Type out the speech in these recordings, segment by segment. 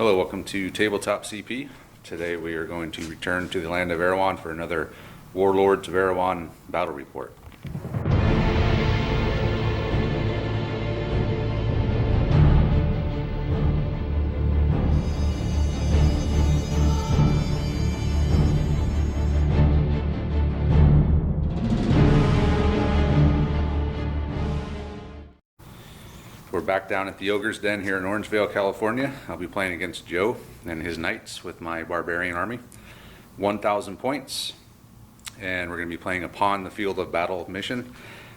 Hello, welcome to Tabletop CP. Today we are going to return to the land of Erehwon for another Warlords of Erehwon battle report. We're back down at the Ogre's Den here in Orangevale, California. I'll be playing against Joe and his knights with my Barbarian army. 1,000 points. And we're going to be playing upon the field of battle mission,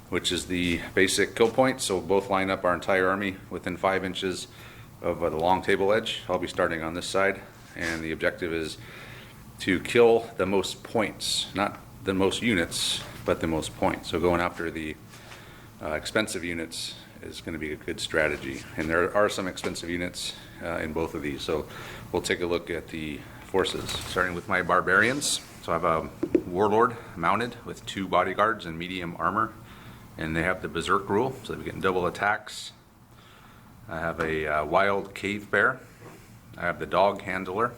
which is the basic kill point. So we'll both line up our entire army within 5 inches of the long table edge. I'll be starting on this side, and the objective is to kill the most points. Not the most units, but the most points. So going after the expensive units is going to be a good strategy, and there are some expensive units in both of these, so we'll take a look at the forces, starting with my Barbarians. So I have a Warlord mounted with 2 bodyguards and medium armor, and they have the Berserk rule, so they're getting double attacks. I have a Wild Cave Bear. I have the Dog Handler,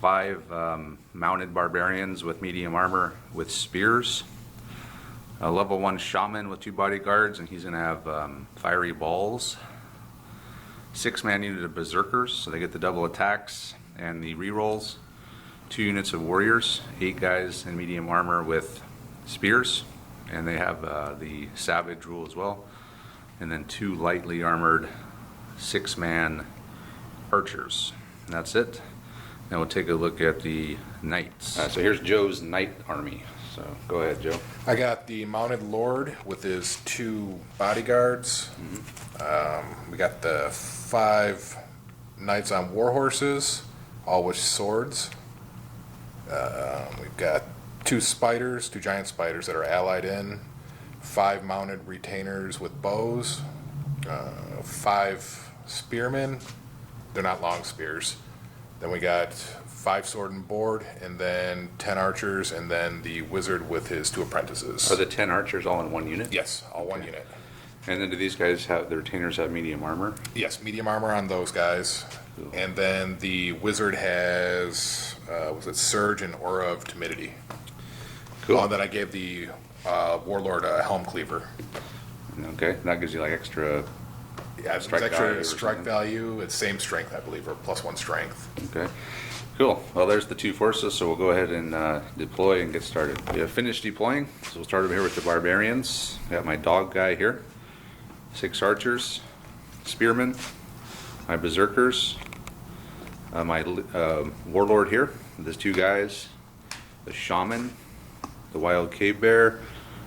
5 mounted Barbarians with medium armor with spears. A level 1 Shaman with 2 bodyguards, and he's going to have fiery balls. 6-man unit of Berserkers, so they get the double attacks and the rerolls. 2 units of Warriors, 8 guys in medium armor with spears, and they have the Savage rule as well. And then 2 lightly armored 6-man Archers. And that's it. Now we'll take a look at the Knights. So here's Joe's Knight army. So go ahead, Joe. I got the Mounted Lord with his 2 bodyguards. We got the 5 Knights on war horses, all with swords. We've got 2 spiders, 2 giant spiders that are allied in, 5 mounted retainers with bows, 5 spearmen. They're not long spears. Then we got 5 sword and board, and then 10 archers, and then the wizard with his 2 apprentices. Are the 10 archers all in 1 unit? Yes, all 1 unit. And then do these guys have, the retainers have medium armor? Yes, medium armor on those guys. Cool. And then the wizard has, was it Surge and Aura of Timidity? Cool. Then I gave the Warlord a Helm Cleaver. Okay, that gives you like extra. Yeah, it's Strike extra value or strike something. value. It's same strength, I believe, or +1 strength. Okay, cool. Well, there's the 2 forces, so we'll go ahead and deploy and get started. We have finished deploying, so we'll start over here with the Barbarians. Got my dog guy here, 6 archers, spearmen, my berserkers, my warlord here. There's 2 guys, the shaman, the wild cave bear,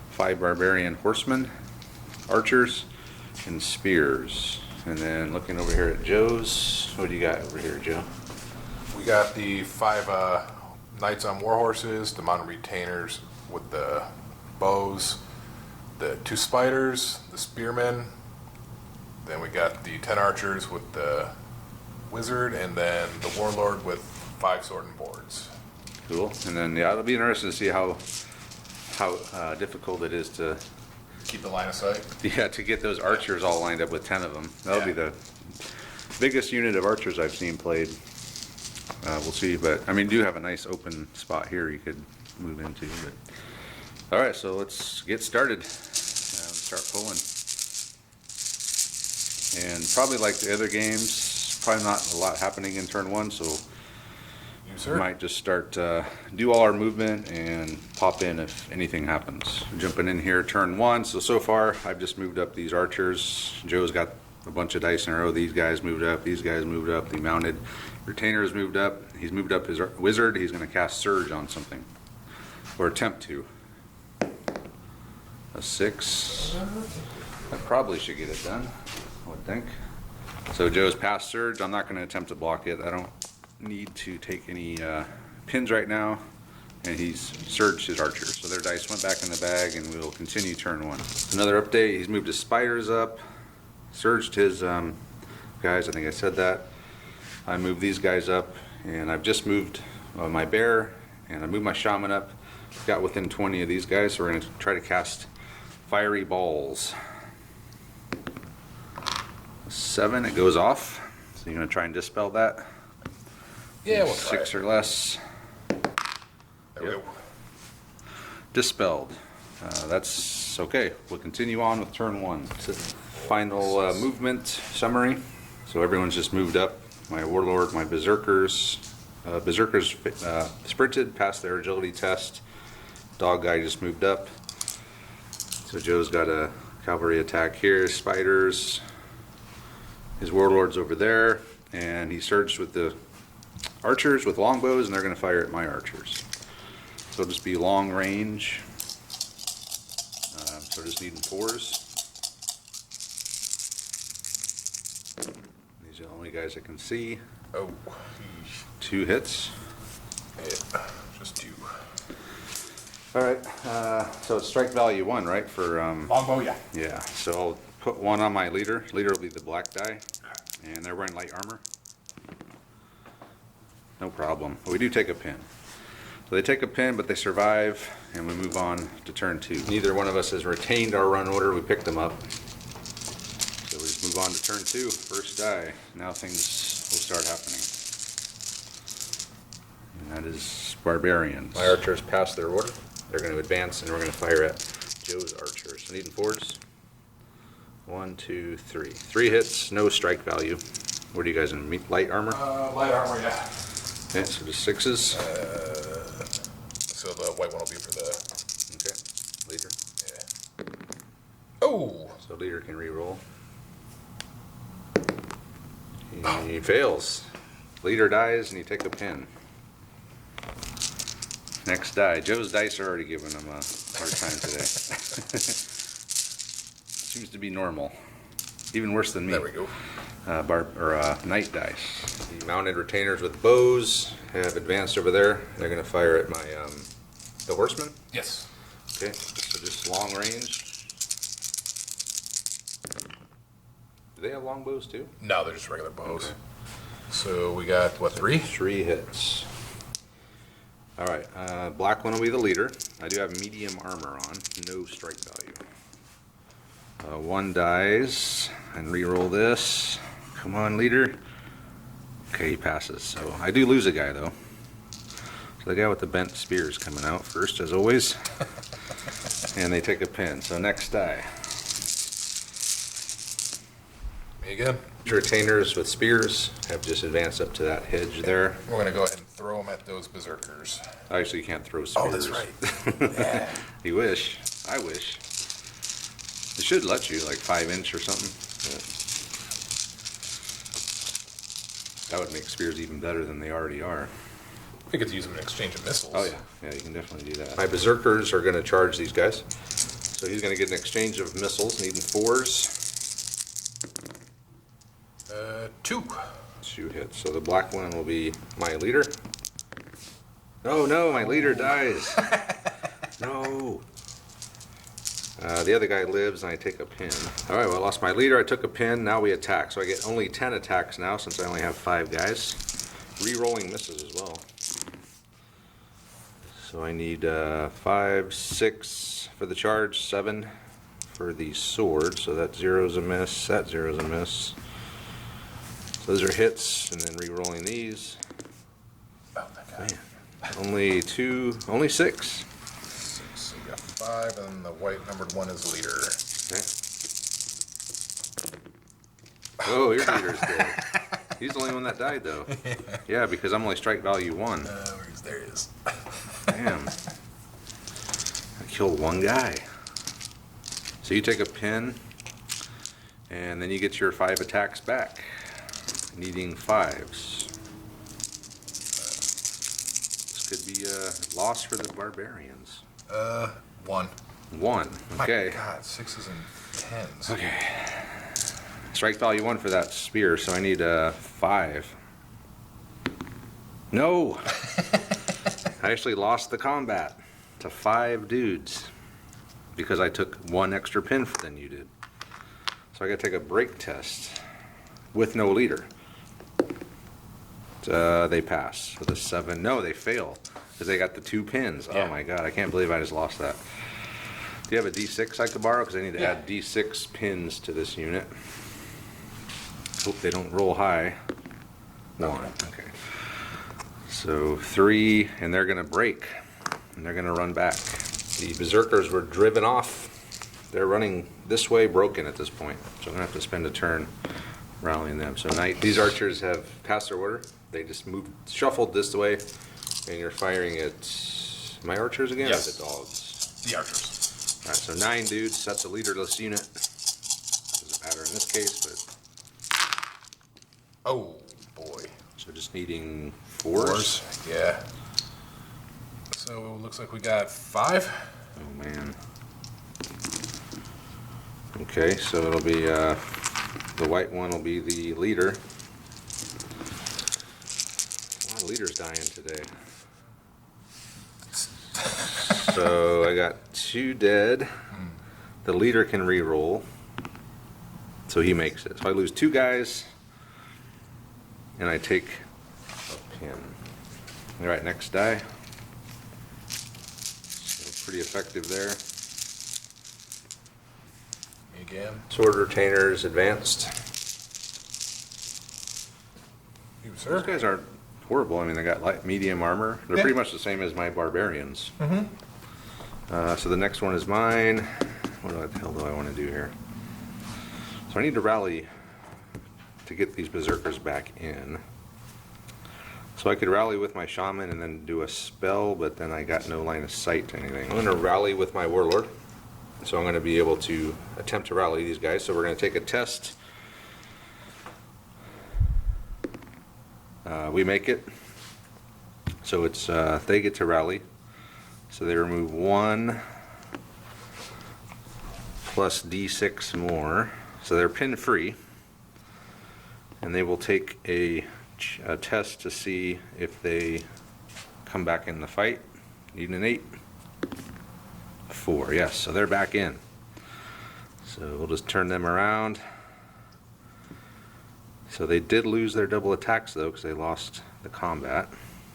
5 barbarian horsemen, archers, and spears. And then looking over here at Joe's, what do you got over here, Joe? We got the 5 knights on war horses, the mounted retainers with the bows, the 2 spiders, the spearmen. Then we got the 10 archers with the wizard, and then the warlord with 5 sword and boards. Cool. And then yeah, it'll be interesting to see how difficult it is to Keep the line of sight. to get those archers all lined up with 10 of them. That'll be the biggest unit of archers I've seen played. We'll see, but I mean, do have a nice open spot here you could move into. But all right, so let's get started. Start pulling. And probably like the other games, probably not a lot happening in turn 1, so we might just start do all our movement and pop in if anything happens. Jumping in here, turn 1. So far I've just moved up these archers. Joe's got a bunch of dice in a row. These guys moved up. These guys moved up. The mounted retainers moved up. He's moved up his wizard. He's going to cast Surge on something, or attempt to. A 6. I probably should get it done, I would think. So Joe's passed Surge. I'm not going to attempt to block it. I don't need to take any pins right now, and he's surged his archers, so their dice went back in the bag, and we'll continue turn 1. Another update, he's moved his spiders up, surged his guys. I think I said that. I moved these guys up, and I've just moved my bear, and I moved my shaman up. Got within 20 of these guys, so we're going to try to cast fiery balls. 7, it goes off. So you're gonna try and dispel that? Yeah, we'll try 6 it. or less. There we Yep. go. Dispelled. That's okay. We'll continue on with turn 1. Final movement summary. So everyone's just moved up. My Warlord, my Berserkers. Berserkers sprinted, passed their agility test. Dog guy just moved up. So Joe's got a cavalry attack here. Spiders. His Warlord's over there. And he surged with the archers with longbows, and they're going to fire at my archers. So it'll just be long range. So just needing 4s. These are the only guys I can see. Oh, 2 hits. yeah, just 2. All right. So it's strike value 1, right? For Longbow, yeah. yeah. So I'll put 1 on my leader. Leader will be the black die, and they're wearing light armor. No problem. We do take a pin. So they take a pin, but they survive, and we move on to turn 2. Neither one of us has retained our run order. We picked them up. So we just move on to turn 2. First die. Now things will start happening. And that is Barbarians. My archers pass their order. They're going to advance, and we're going to fire at Joe's archers. So needing 4s. 1, 2, 3. 3 hits, no strike value. What are you guys in? Light armor? Light armor, yeah. Okay, so just 6s. So the white one will be for the... Okay, leader. Yeah. Oh! So leader can re-roll. He fails. Leader dies, and you take a pin. Next die. Joe's dice are already giving him a hard time today. Seems to be normal. Even worse than me. There we go. Knight dice. The mounted retainers with bows have advanced over there. They're going to fire at my the horsemen. Yes. Okay, so just long range. Do they have long bows too? No, they're just regular bows. Okay. So we got, what, 3? 3 hits. All right, black one will be the leader. I do have medium armor on, no strike value. 1 dies, and re-roll this. Come on, leader. Okay, he passes. So I do lose a guy though. So the guy with the bent spear is coming out first, as always. And they take a pin. So next die. Me again. Retainers with spears have just advanced up to that hedge there. We're going to go ahead and throw them at those berserkers. Actually, you can't throw spears. Oh, that's right. Yeah. You wish. I wish. It should let you, like 5-inch or something. That would make spears even better than they already are. We could use them in exchange of missiles. Oh, yeah. Yeah, you can definitely do that. My berserkers are going to charge these guys. So he's going to get an exchange of missiles, needing 4s. 2. 2 hits. So the black one will be my leader. Oh, no, my leader dies. No. The other guy lives, and I take a pin. All right, well, I lost my leader. I took a pin. Now we attack. So I get only 10 attacks now since I only have 5 guys. Re-rolling misses as well. So I need 5, 6 for the charge, 7 for the sword. So that 0's a miss. That 0's a miss. So those are hits, and then re-rolling these. Oh, thank God. Man, only 6. So we got 5, and the white numbered 1 is leader. Okay. Oh, your leader's dead. He's the only one that died, though. Yeah, because I'm only strike value 1. There he is. Damn. I killed 1 guy. So you take a pin, and then you get your 5 attacks back. Needing 5s. This could be a loss for the Barbarians. 1. 1. Okay. My God, 6s and 10s. Okay. Strike value 1 for that spear, so I need 5. No! I actually lost the combat to 5 dudes because I took 1 extra pin than you did. So I gotta take a break test with no leader. They pass with a 7. No, they fail because they got the 2 pins. Yeah. Oh my God, I can't believe I just lost that. Do you have a D6 I could borrow? Because I need to add D6 pins to this unit. Hope they don't roll high. One. Okay. So 3, and they're gonna break, and they're gonna run back. The berserkers were driven off. They're running this way, broken at this point. So I'm gonna have to spend a turn rallying them. So these archers have passed their order. They just shuffled this way, and you're firing at my archers again, Yes. or the dogs? The archers. All right, so 9 dudes. That's a leaderless unit. Doesn't matter in this case, but Oh boy. so just needing 4s. Yeah. So it looks like we got 5. Oh man. Okay, so it'll be the white one will be the leader. A lot of leaders dying today. So I got 2 dead. The leader can re-roll, so he makes it. So I lose 2 guys, and I take a pin. All right, next die. So pretty effective there. Again. Sword retainers advanced. You, Those sir. guys aren't horrible. I mean, they got light, medium armor. They're Yeah. pretty much the same as my barbarians. Mm-hmm. So the next one is mine. What the hell do I want to do here? So I need to rally to get these berserkers back in. So I could rally with my shaman and then do a spell, but then I got no line of sight to anything. I'm going to rally with my warlord. So I'm going to be able to attempt to rally these guys. So we're going to take a test. We make it. So it's they get to rally. So they remove 1 plus d6 more. So they're pin free. And they will take a test to see if they come back in the fight. Need an 8. 4, yes, so they're back in. So we'll just turn them around. So they did lose their double attacks though, because they lost the combat.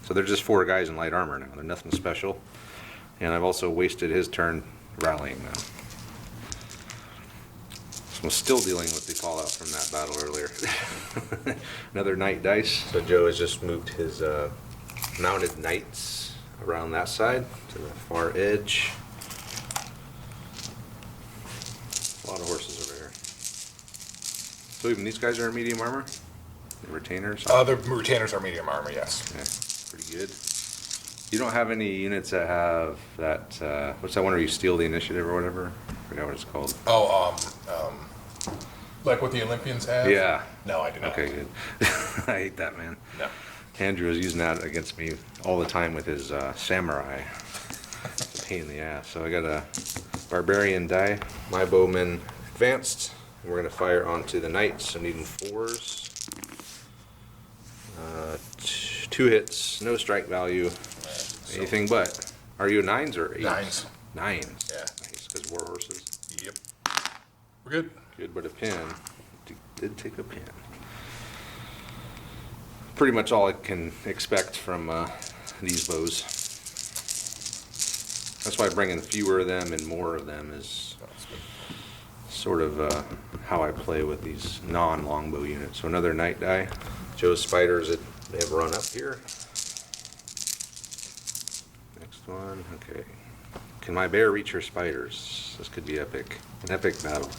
So they're just 4 guys in light armor now. They're nothing special. And I've also wasted his turn rallying them. So I'm still dealing with the fallout from that battle earlier. Another knight dice. So Joe has just moved his mounted knights around that side to the far edge. A lot of horses over here. So even these guys are in medium armor? The retainers? The retainers are medium armor, yes. Okay, pretty good. You don't have any units that have that, what's that one where you steal the initiative or whatever? I forgot what it's called. Oh, like what the Olympians have? Yeah. No, I do not. Okay, good. I hate that, man. No. Andrew was using that against me all the time with his samurai. It's a pain in the ass. So I got a barbarian die. My bowman advanced. We're going to fire onto the knights, so needing 4s. 2 hits, no strike value, anything but. Are you 9s or 8s? 9s. 9s. Yeah. Nice, because war horses. Yep. We're good. Good, but a pin. Did take a pin. Pretty much all I can expect from these bows. That's why bringing fewer of them and more of them is sort of how I play with these non-longbow units. So another knight die. Joe's spiders, they have run up here. Next one, okay. Can my bear reach her spiders? This could be epic. An epic battle.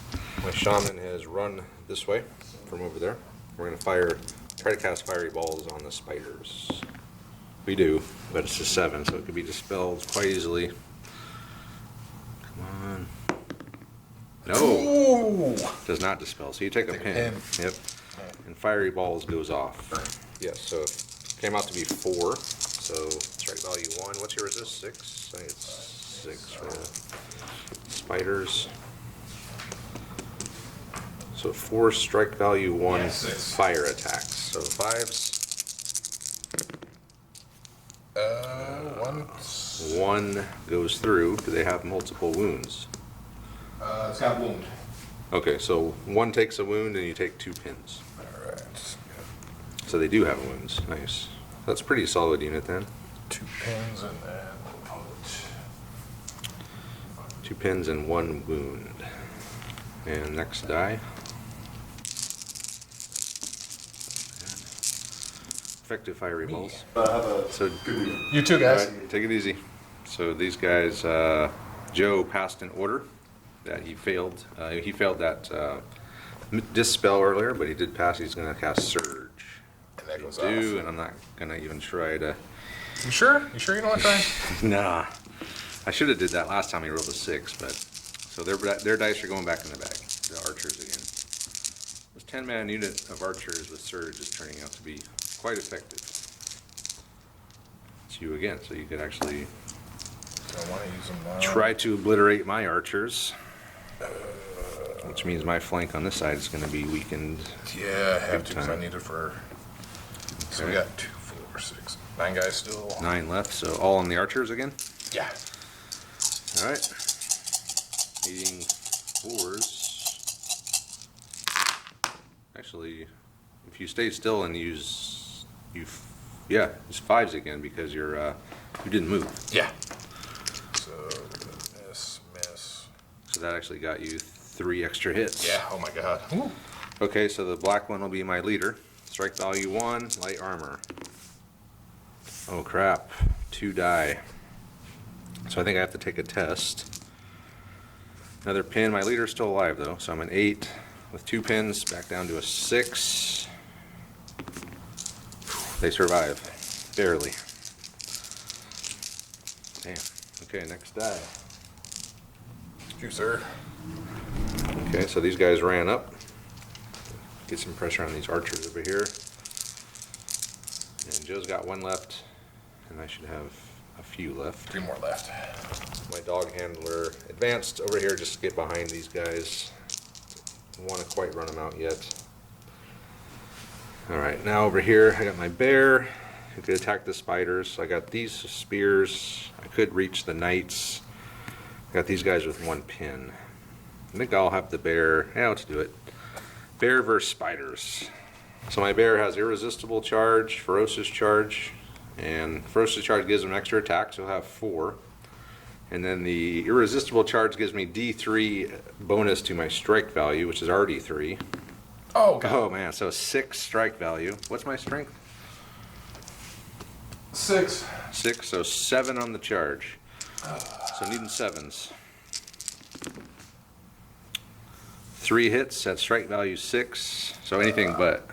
My shaman has run this way from over there. We're going to try to cast fiery balls on the spiders. We do, but it's a 7, so it could be dispelled quite easily. Come on. No! Ooh. Does not dispel, so you take a Take a pin. pin. Yep. And fiery balls goes off. Yes, so it came out to be 4. So strike value 1. What's your resist? 6? I think it's 6 for the spiders. So 4 strike value, 1 Yeah, 6. fire attacks. So 5s. 1 goes through. Do they have multiple wounds? It's got wound. Okay, so 1 takes a wound and you take 2 pins. All right. So they do have wounds. Nice. That's a pretty solid unit then. 2 pins and then we'll put 2 pins and 1 wound. And next die. effective fiery balls. Have a So good week. You too, all guys. right, take it easy. So these guys, Joe passed an order that he failed. He failed that dispel earlier, but he did pass. He's going to cast Surge. And that goes Do, off. and I'm not going to even try to. You sure? You sure you don't want to try? Nah, I should have did that last time he rolled a 6, but so their dice are going back in the bag. The archers again. This 10-man unit of archers with Surge is turning out to be quite effective. It's you again, so you could actually So I want to use them now. try to obliterate my archers, which means my flank on this side is going to be weakened. Yeah, I have Big to because I time. need it for. So we Okay. got 2, 4, 6, 9 guys still. 9 left, so all on the archers again. Yeah. All right, needing 4s. Actually, if you stay still and use yeah, it's 5s again because you didn't move. Yeah. So miss. So that actually got you 3 extra hits. Yeah. Oh my God. Ooh. Okay, so the black one will be my leader. Strike value 1, light armor. Oh crap, 2 die. So I think I have to take a test. Another pin. My leader's still alive though, so I'm an 8 with 2 pins, back down to a 6. They survive, barely. Damn. Okay, next die. You, sir. Okay, so these guys ran up. Get some pressure on these archers over here. And Joe's got 1 left, and I should have a few left. 3 more left. My dog handler advanced over here just to get behind these guys. Don't want to quite run them out yet. Alright, now over here I got my bear who could attack the spiders. I got these spears. I could reach the knights. I got these guys with 1 pin. I think I'll have the bear. Yeah, let's do it. Bear versus spiders. So my bear has irresistible charge, ferocious charge, and ferocious charge gives him an extra attack, so he'll have 4. And then the irresistible charge gives me D3 bonus to my strike value, which is already 3. Oh God. Oh man, so 6 strike value. What's my strength? 6. 6, so 7 on the charge. So needing 7s. 3 hits at strike value 6. So anything but.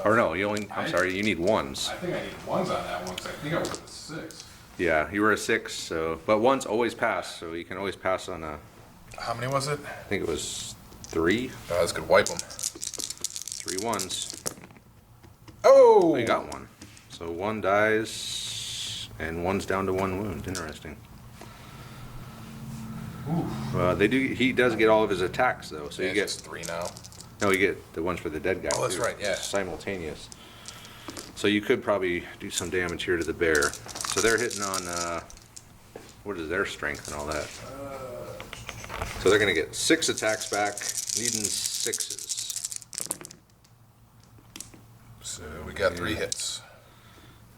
Or no, you only. I'm sorry, you need 1s. I think I need 1s on that one because I think I was at 6. Yeah, you were a 6, so but 1s always pass, so you can always pass on a. How many was it? I think it was 3. Oh, that's good. Wipe them. 3 1s. Oh! Oh, you got 1. So 1 dies, and 1's down to 1 wound. Interesting. They do. He does get all of his attacks though, so Yeah, you it's get. 3 now. No, you get the ones for the dead guy. Oh, that's too. right, yeah. It's simultaneous. So you could probably do some damage here to the bear. So they're hitting on. What is their strength and all that? So they're gonna get 6 attacks back, needing 6s. So we got 3 hits.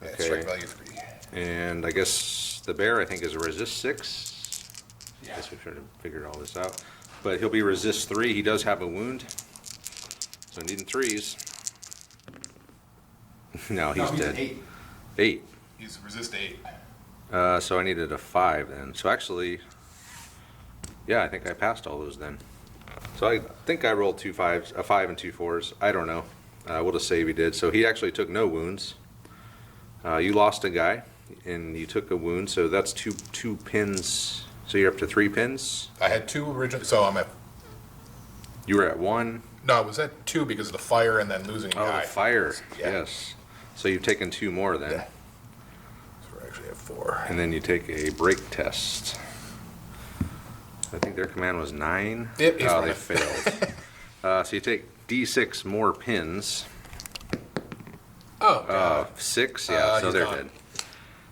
Yeah, Okay. strike value 3. And I guess the bear, I think, is a resist 6. Yeah. I guess we should have figured all this out. But he'll be resist 3. He does have a wound. So needing 3s. No, he's dead. 8. 8. He's resist 8. So I needed a 5 then. So actually, yeah, I think I passed all those then. So I think I rolled 2 5s, a 5 and 2 4s. I don't know. We'll just say he did. So he actually took no wounds. You lost a guy, and you took a wound. So that's two pins. So you're up to 3 pins. I had 2 originally, so I'm at. You were at 1. No, I was at 2 because of the fire and then losing a Oh, guy. the fire. Yeah. Yes. So you've taken 2 more then. Yeah. So we're actually at 4. And then you take a break test. I think their command was 9. Yep, he's Oh, they running. failed. So you take D6 more pins. Oh, God. 6, yeah, so he's they're gone. dead.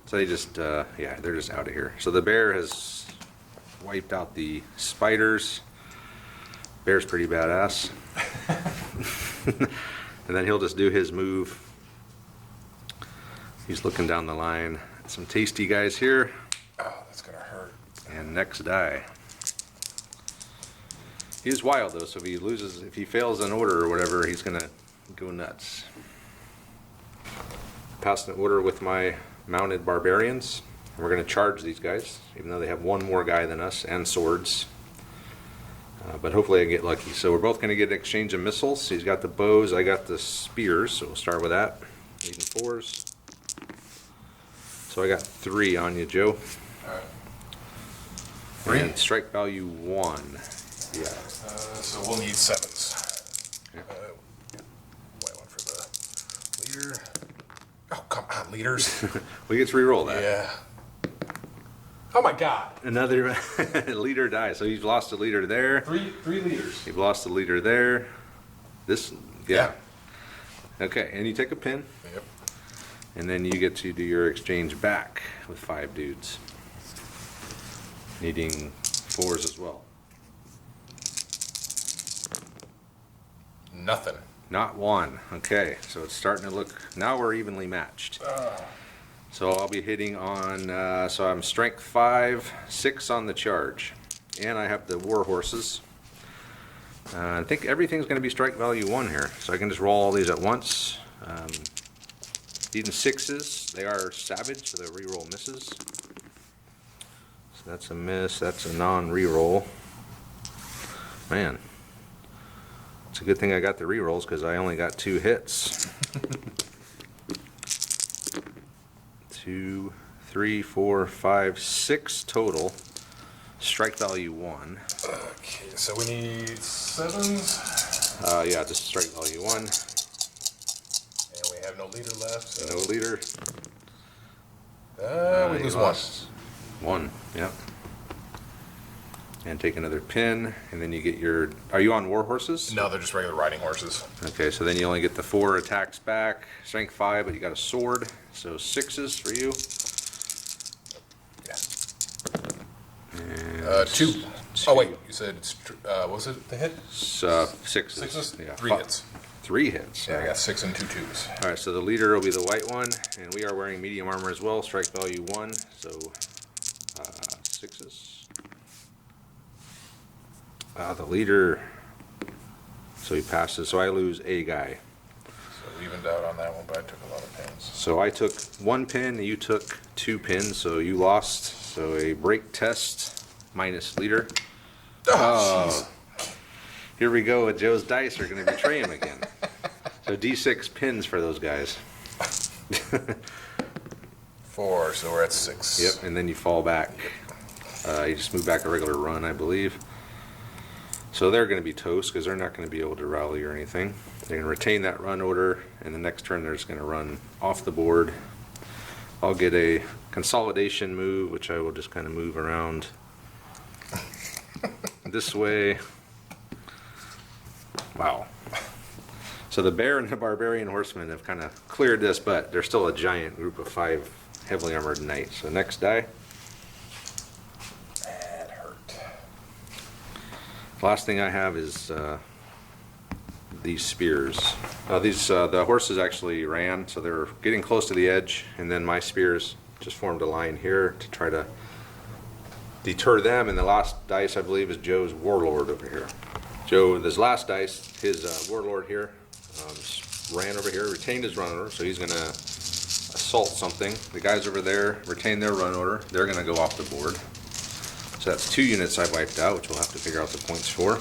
So they just, yeah, they're just out of here. So the bear has wiped out the spiders. Bear's pretty badass. And then he'll just do his move. He's looking down the line. Some tasty guys here. Oh, that's going to hurt. And next die. He is wild though, so if he fails an order or whatever, he's gonna go nuts. passing an order with my mounted barbarians. We're going to charge these guys, even though they have one more guy than us and swords. But hopefully I can get lucky. So we're both going to get an exchange of missiles. He's got the bows, I got the spears, so we'll start with that. Leading 4s. So I got 3 on you, Joe. Alright. And strike value 1. Yeah. So we'll need 7s. Yeah. White one for the leader. Oh, come on, leaders. We get to re-roll that. Yeah. Oh my god. Another leader dies. So you've lost a leader there. Three leaders. You've lost a leader there. This, yeah. Okay, and you take a pin. Yep. And then you get to do your exchange back with 5 dudes. Needing 4s as well. Nothing. Not 1. Okay, so it's starting to look, now we're evenly matched. So I'll be hitting on, so I'm strength 5, 6 on the charge. And I have the war horses. I think everything's going to be strike value 1 here. So I can just roll all these at once. Even 6s, they are savage, so the reroll misses. So that's a miss, that's a non-reroll. Man, it's a good thing I got the rerolls because I only got 2 hits. 2, 3, 4, 5, 6 total. Strike value 1. Okay, so we need 7s. Yeah, just strike value 1. And we have no leader left. So. No leader. We lose You 1. lost 1, yep. And take another pin, and then you get your. Are you on war horses? No, they're just regular riding horses. Okay, so then you only get the 4 attacks back. Strength 5, but you got a sword, so 6s for you. Yeah. And 2. Oh wait, you said what was it? The hit? 6s. 6s. Yeah. 3 hits. 3 hits. Yeah, I got 6 and 2 2s. All right, so the leader will be the white one, and we are wearing medium armor as well. Strike value 1, so 6s. The leader, so he passes, so I lose a guy. So we evened out on that one, but I took a lot of pins. So I took 1 pin, you took 2 pins, so you lost. So a break test minus leader. Oh, Here we go. Joe's dice are going to betray him again. So D6 pins for those guys. 4, so we're at 6. Yep, and then you fall back. You just move back a regular run, I believe. So they're going to be toast because they're not going to be able to rally or anything. They're going to retain that run order, and the next turn they're just going to run off the board. I'll get a consolidation move, which I will just kind of move around this way. Wow. So the bear and the barbarian horsemen have kind of cleared this, but they're still a giant group of 5 heavily armored knights. So next die. That hurt. Last thing I have is these spears. The horses actually ran, so they were getting close to the edge, and then my spears just formed a line here to try to deter them. And the last dice, I believe, is Joe's warlord over here. Joe, this last dice, his warlord here, ran over here, retained his run order, so he's going to assault something. The guys over there retain their run order. They're going to go off the board. So that's 2 units I wiped out, which we'll have to figure out the points for.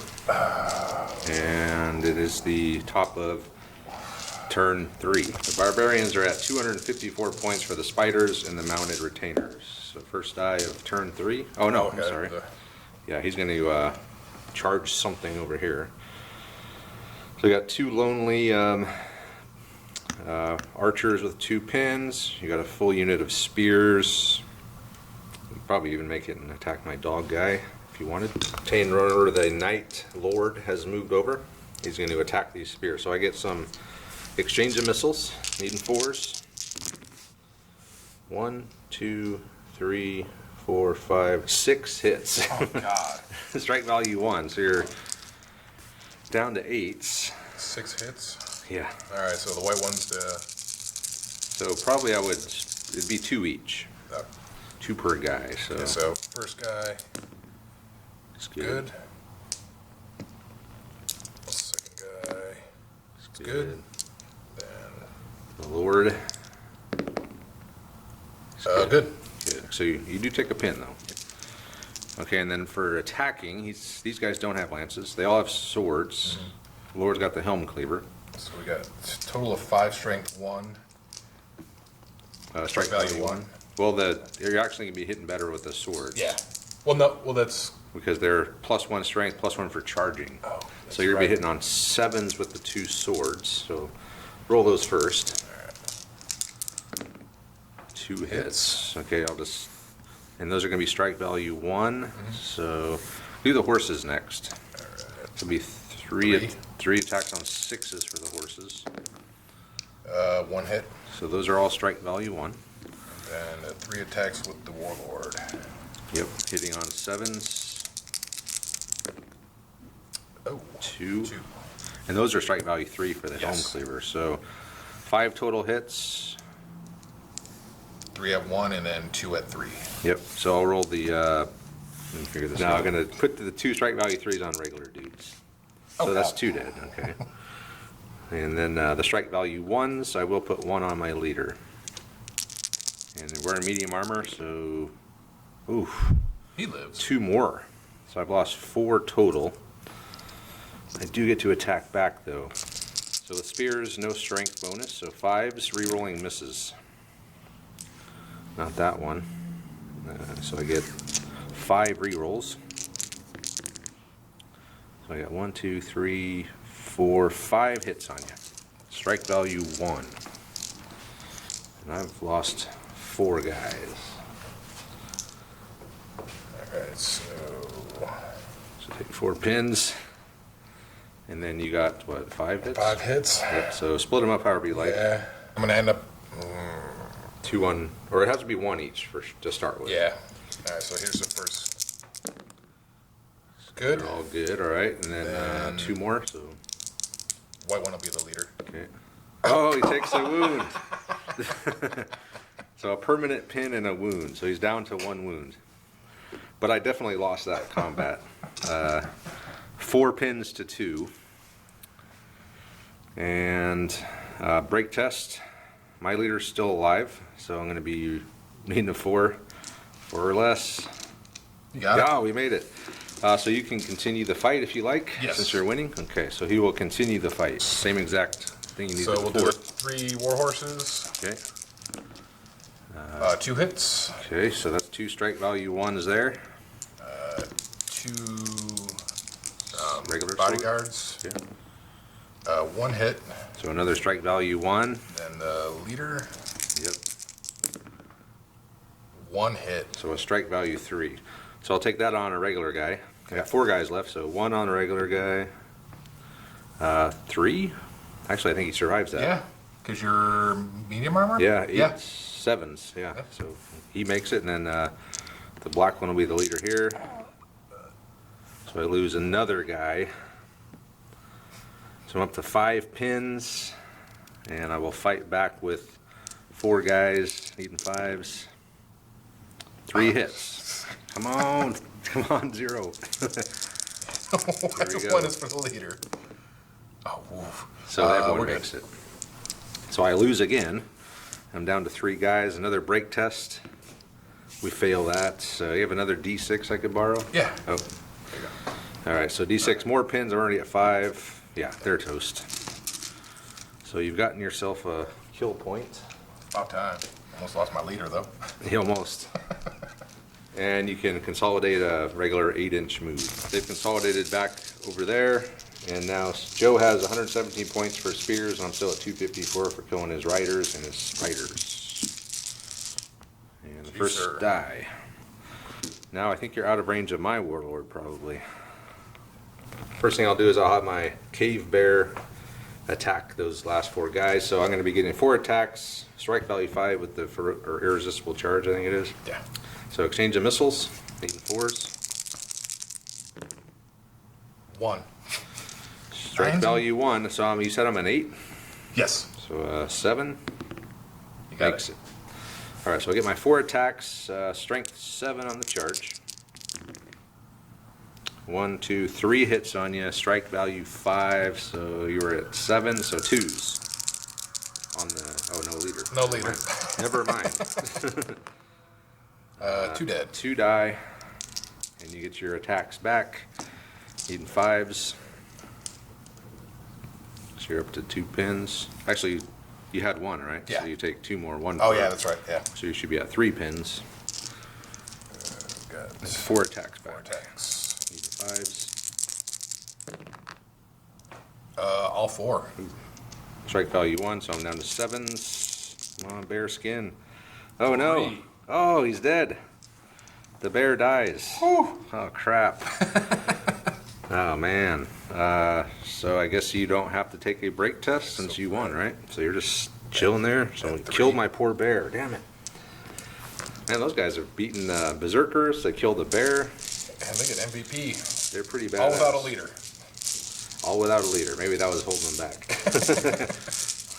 And it is the top of turn 3. The barbarians are at 254 points for the spiders and the mounted retainers. So first die of turn 3. Oh no, Okay. I'm sorry. Yeah, he's going to charge something over here. So we got 2 lonely archers with 2 pins. You got a full unit of spears. You could probably even make it and attack my dog guy if you wanted. Retain run order, the knight lord has moved over. He's going to attack these spears. So I get some exchange of missiles, needing 4s. 1, 2, 3, 4, 5, 6 hits. Oh God. Strike value 1, so you're down to 8s. 6 hits. Yeah. All right, so the white one's the. So probably it'd be 2 each. 2 per guy. So, Okay, so first guy. it's Good. Second guy. It's good. Then The Lord. Good. Good. So you do take a pin though. Okay, and then for attacking, these guys don't have lances. They all have swords. Lord's got the helm cleaver. So we got a total of 5 strength, 1. Strike value 1. Well, you're actually gonna be hitting better with the swords. Yeah. Well, no. Well, that's Because they're +1 strength, +1 for charging. Oh, so you're gonna be hitting on 7s with the 2 swords. So roll those first. 2 hits. Okay, and those are gonna be strike value 1. So do the horses next. It'll be three attacks on 6s for the horses. 1 hit. So those are all strike value 1. And 3 attacks with the Warlord. Yep, hitting on 7s. Oh, 2. And those are strike value 3 for the helm cleaver. So 5 total hits. 3 at 1 and then 2 at 3. Yep. So I'll roll the. Let me figure this out. I'm gonna put the 2 strike value 3s on regular dudes. So that's 2 dead. Okay. And then the strike value 1s, I will put 1 on my leader. And we're wearing medium armor, so He lives. 2 more. So I've lost 4 total. I do get to attack back though. So the spears, no strength bonus, so 5s, rerolling misses. Not that one. So I get 5 rerolls. So I got 1, 2, 3, 4, 5 hits on you. Strike value 1. And I've lost 4 guys. Alright, so take 4 pins. And then you got, what, 5 hits? 5 hits. Yep, so split them up however you like. Yeah. I'm going to end up... 2 on, or it has to be 1 each to start with. Yeah. Alright, so here's the first. Good. They're all good, alright. And then 2 more, so. White one will be the leader. Okay. Oh, he takes a wound. So a permanent pin and a wound. So he's down to 1 wound. But I definitely lost that combat. 4 pins to 2. And break test. My leader's still alive, so I'm going to be needing a 4 or less. You got it? Yeah, we made it. So you can continue the fight if you like, since you're winning. Okay, so he will continue the fight. Same exact thing you need So before. we'll do 3 war horses. Okay. 2 hits. Okay, so that's 2 strike value 1s there. 2 Regular bodyguards. sword. 1 hit. So another strike value 1. And the leader. Yep. 1 hit. So a strike value 3. So I'll take that on a regular guy. I got 4 guys left, so 1 on a regular guy. 3. Actually, I think he survives that. Yeah, because you're medium armor? Yeah, Yeah. 7s. Yeah. So he makes it, and then the black one will be the leader here. So I lose another guy. So I'm up to 5 pins, and I will fight back with 4 guys needing 5s. 3 hits. Come on, 0. Here we go. 1 is for the leader. Oh, woof. So everyone we're makes good. it. So I lose again. I'm down to 3 guys. Another break test. We fail that. So you have another D6 I could borrow? Yeah. Oh. All right, so D6 more pins. I'm already at 5. Yeah, they're toast. So you've gotten yourself a kill point. About time. Almost lost my leader, though. Almost. And you can consolidate a regular 8-inch move. They've consolidated back over there. And now Joe has 117 points for spears, and I'm still at 254 for killing his riders and his spiders. And the first die. Now I think you're out of range of my warlord, probably. First thing I'll do is I'll have my cave bear attack those last 4 guys. So I'm going to be getting 4 attacks, strike value 5 with the irresistible charge, I think it is. Yeah. So exchange of missiles, 8 and 4s. 1. Strike value 1. So you said I'm an 8. Yes. So 7 You got makes it. it. All right, so I get my 4 attacks, strength 7 on the charge. 1, 2, 3 hits on you, strike value 5, so you were at 7, so 2s on the, oh, no leader. No leader. Never mind. 2 dead. 2 die, and you get your attacks back. Needing 5s. So you're up to 2 pins. Actually, you had 1, right? Yeah. So you take 2 more. 1. Oh, yeah, that's right. Yeah. So you should be at 3 pins. Got And 4 attacks back. 4 attacks. Needing 5s. All 4. Strike value 1, so I'm down to 7s. Come on, bear skin. Oh no! 3. Oh, he's dead. The bear dies. Whew. Oh crap. Oh man. So I guess you don't have to take a break test since you won, right? So you're just chilling there. So killed my poor bear. Damn it. Man, those guys are beating berserkers. They killed the bear. And they get MVP. They're pretty bad. All without a leader. All without a leader. Maybe that was holding them back.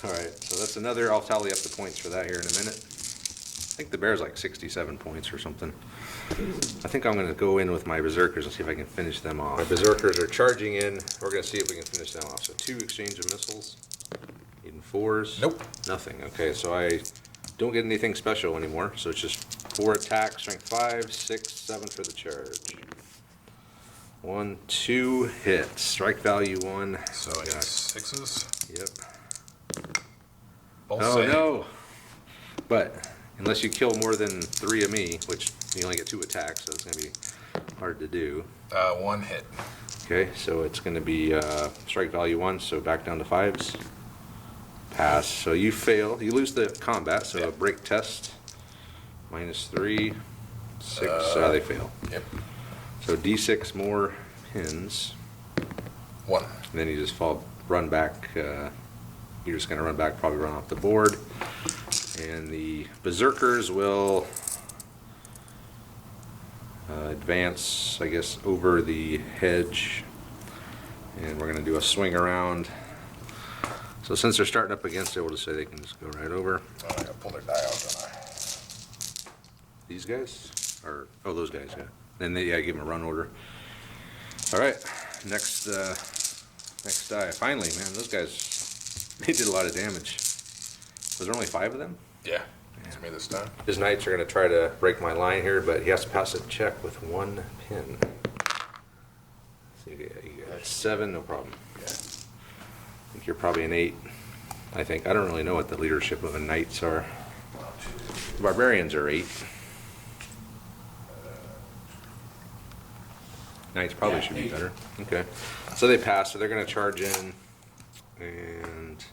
All right, so that's another. I'll tally up the points for that here in a minute. I think the bear's like 67 points or something. I think I'm going to go in with my berserkers and see if I can finish them off. My berserkers are charging in. We're going to see if we can finish them off. So 2 exchange of missiles. Needing 4s. Nope. Nothing. Okay, so I don't get anything special anymore. So it's just 4 attacks, strength 5, 6, 7 for the charge. 1, 2 hits. Strike value 1. So I got 6s. Yep. Both Oh save. no! But unless you kill more than 3 of me, which you only get 2 attacks, so it's going to be hard to do. 1 hit. Okay, so it's going to be strike value 1, so back down to 5s. Pass. So you fail. You lose the combat, so Yeah. a break test. -3, 6. They fail. Yep. So D6 more pins. 1. And then you just run back. You're just going to run back, probably run off the board. And the berserkers will advance, I guess, over the hedge. And we're going to do a swing around. So since they're starting up against it, we'll just say they can just go right over. Oh, I gotta pull their die out, don't I? These guys? Or, oh, those guys, yeah. And they, yeah, give them a run order. All right, next die. Finally, man, those guys, they did a lot of damage. Was there only 5 of them? Yeah. It's me this time. His knights are going to try to break my line here, but he has to pass a check with 1 pin. So you got 7, no problem. Yeah. I think you're probably an 8. I think. I don't really know what the leadership of the knights are. Barbarians are 8. Knights probably should be better. Okay. So they pass, so they're going to charge in, and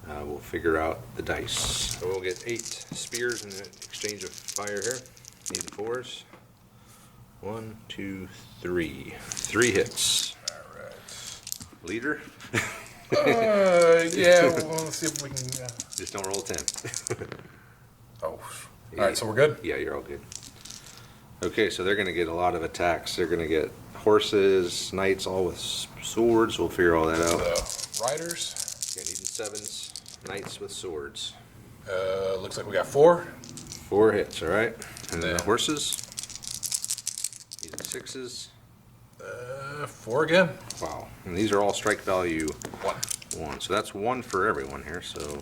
we'll figure out the dice. So we'll get 8 spears in exchange of fire here. Need 4s. 1, 2, 3. 3 hits. All right. Leader? Yeah, well, let's see if we can. Just don't roll 10. Oh. All right, so we're good? Yeah, you're all good. Okay, so they're going to get a lot of attacks. They're going to get horses, knights, all with swords. We'll figure all that out. The riders. Okay, needing 7s, knights with swords. Looks like we got 4. 4 hits, all right. And then Yeah. the horses. Needing 6s. 4 again. Wow. And these are all strike value 1. 1. So that's 1 for everyone here. So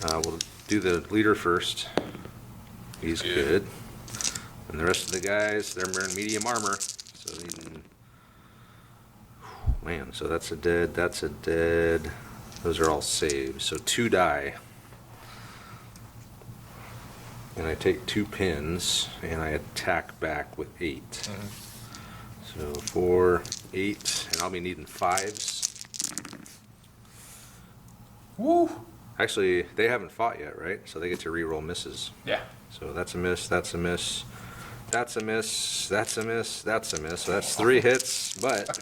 we'll do the leader first. He's Yeah. good. And the rest of the guys, they're wearing medium armor. So needing, man, so that's a dead, that's a dead. Those are all saves. So 2 die. And I take 2 pins and I attack back with 8. So 4, 8, and I'll be needing 5s. Woo! Actually, they haven't fought yet, right? So they get to re-roll misses. Yeah. So that's a miss, that's a miss, that's a miss, that's a miss, that's a miss. So that's 3 hits, but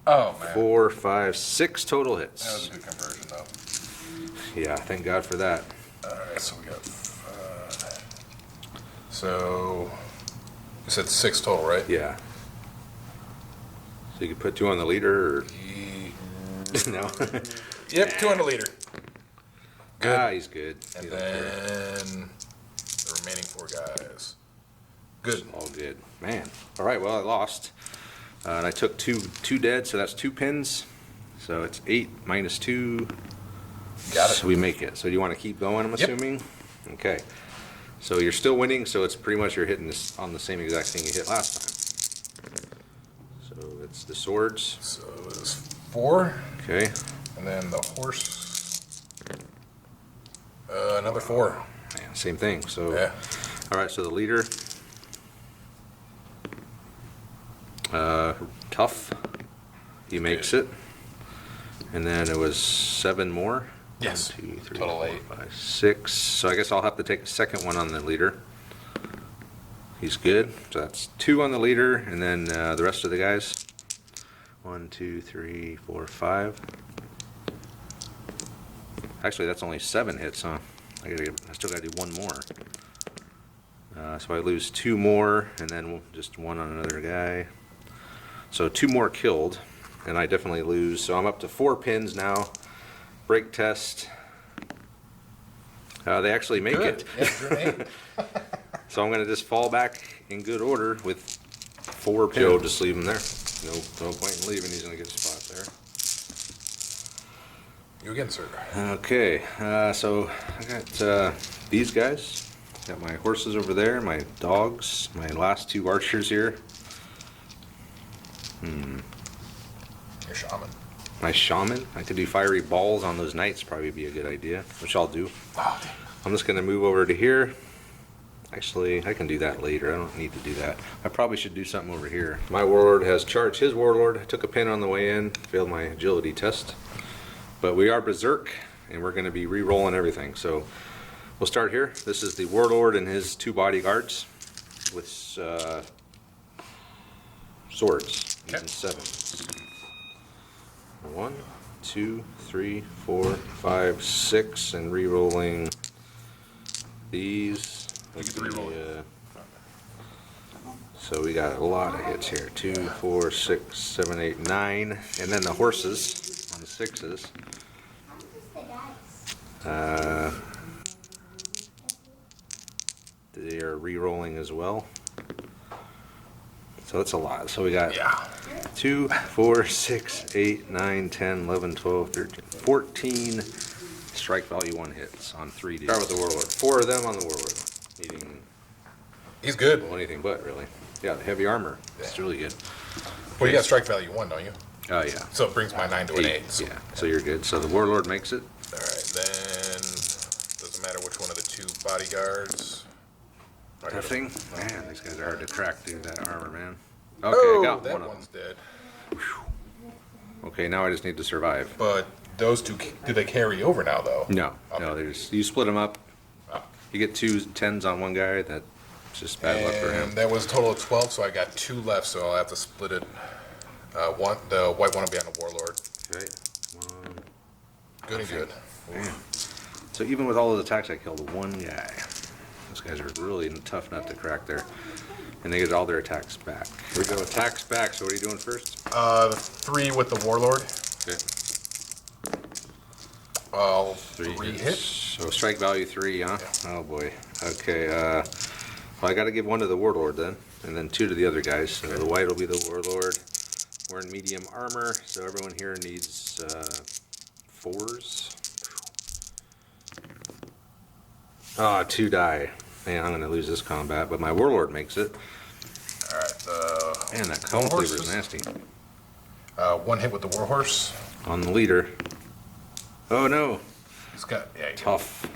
Oh, man. 4, 5, 6 total That was hits. a good conversion, though. Yeah, thank God for that. All right, so we got. So you said 6 total, right? Yeah. So you could put 2 on the leader, or no? Yep, 2 on the leader. Good. Ah, he's good. And He's all good. then the remaining 4 guys. Good. All good. Man. All right, well, I lost. And I took two dead, so that's 2 pins. So it's 8 minus 2. Got it. So we make it. So do you want to keep going, I'm assuming? Okay. So you're still winning, so it's pretty much you're hitting this on the same exact thing you hit last time. So it's the swords. So it was 4. Okay. And then the horse, another 4. Yeah, same thing. So, Yeah. all right, so the leader, tough, he makes it. And then it was 7 more. Yes. 1, 2, 3, Total 4, 8. 5, 6. So I guess I'll have to take a second one on the leader. He's good. So that's 2 on the leader, and then the rest of the guys. 1, 2, 3, 4, 5. Actually, that's only 7 hits, huh? I still gotta do 1 more. So I lose 2 more, and then just 1 on another guy. So 2 more killed, and I definitely lose. So I'm up to 4 pins now. Break test. They actually make Good. it. Yeah, grenade. So I'm gonna just fall back in good order with 4 pins. Joe, just leave him there. No point in leaving. He's gonna get a spot there. You again, sir. Okay, so I got these guys. Got my horses over there, my dogs, my last 2 archers here. Your shaman. My shaman. I could do fiery balls on those knights, probably be a good idea, which I'll do. Oh, I'm just gonna move over to here. Actually, I can do that later. I don't need to do that. I probably should do something over here. My warlord has charged his warlord. I took a pin on the way in, failed my agility test. But we are berserk, and we're gonna be re-rolling everything. So we'll start here. This is the warlord and his 2 bodyguards with swords, using 7s. 1, 2, 3, 4, 5, 6, and re-rolling these. get to re-roll. So we got a lot of hits here. 2, 4, 6, 7, 8, 9, and then the horses on the 6s. They are re-rolling as well. So that's a lot. So we got 2, 4, 6, 8, 9, 10, 11, 12, 13, 14 strike value 1 hits on 3D. Start with the warlord. 4 of them on the warlord. Needing He's good. well, anything but, really. Yeah, the heavy armor. It's really good. Well, you got strike value 1, don't you? Oh, yeah. So it brings my 9 to an 8. So. Yeah, so you're good. So the warlord makes it. All right, then doesn't matter which one of the 2 bodyguards. That thing? Man, these guys are hard to crack through that armor, man. Okay, Oh, I got that one of one's them. dead. Okay, now I just need to survive. But those 2, do they carry over now, though? No, Okay. no, you split them up. Oh. You get 2 10s on one guy, that's just bad luck for him. And that was a total of 12, so I got 2 left, so I'll have to split it. The white one will be on the warlord. Okay, 1. Good and good. Man. So even with all those attacks, I killed 1 guy. Those guys are really tough nut to crack there. And they get all their attacks back. Here we go, attacks back. So what are you doing first? 3 with the warlord. Okay. 3 hits. So strike value 3, huh? Yeah. Oh boy. Okay, well I gotta give 1 to the warlord then, and then 2 to the other guys. So the white will be the warlord. We're in medium armor, so everyone here needs 4s. Ah, 2 die. Man, I'm gonna lose this combat, but my warlord makes it. All right. Man, that cone cleaver is horses. nasty. 1 hit with the warhorse. On the leader. Oh no, He's got tough.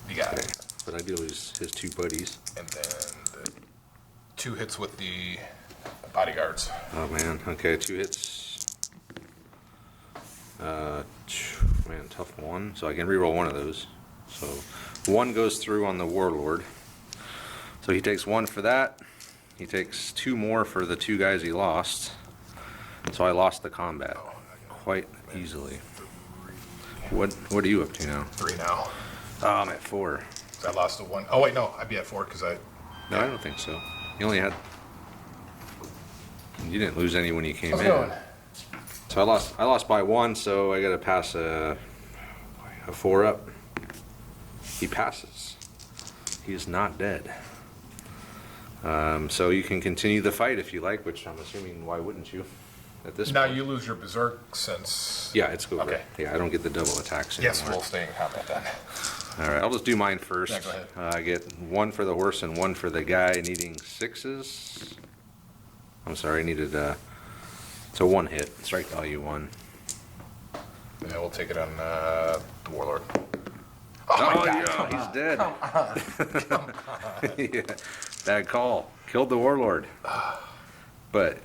You got Okay, it. but I do lose his 2 buddies. And then the 2 hits with the bodyguards. Oh man, okay, 2 hits. Man, tough 1. So I can reroll 1 of those. So 1 goes through on the warlord. So he takes 1 for that. He takes 2 more for the 2 guys he lost. So I lost the combat quite easily. What are you up to now? 3 now. Oh, I'm at 4. So I lost the 1. Oh wait, no, I'd be at 4 because I. No, I don't think so. You only had. You didn't lose any when you came How's it in. going? So I lost by 1, so I got to pass a 4 up. He passes. He is not dead. So you can continue the fight if you like, which I'm assuming, why wouldn't you? at this Now point. you lose your berserk since. Yeah, it's over. Okay. Yeah, I don't get the double attacks anymore. Yes, we'll stay in combat then. All right, I'll just do mine first. Yeah, go ahead. I get 1 for the horse and 1 for the guy needing 6s. I'm sorry, I needed it's a 1 hit, strike value 1. Yeah, we'll take it on the Warlord. Oh, yeah, he's dead. Come on. Yeah, bad call. Killed the Warlord. But,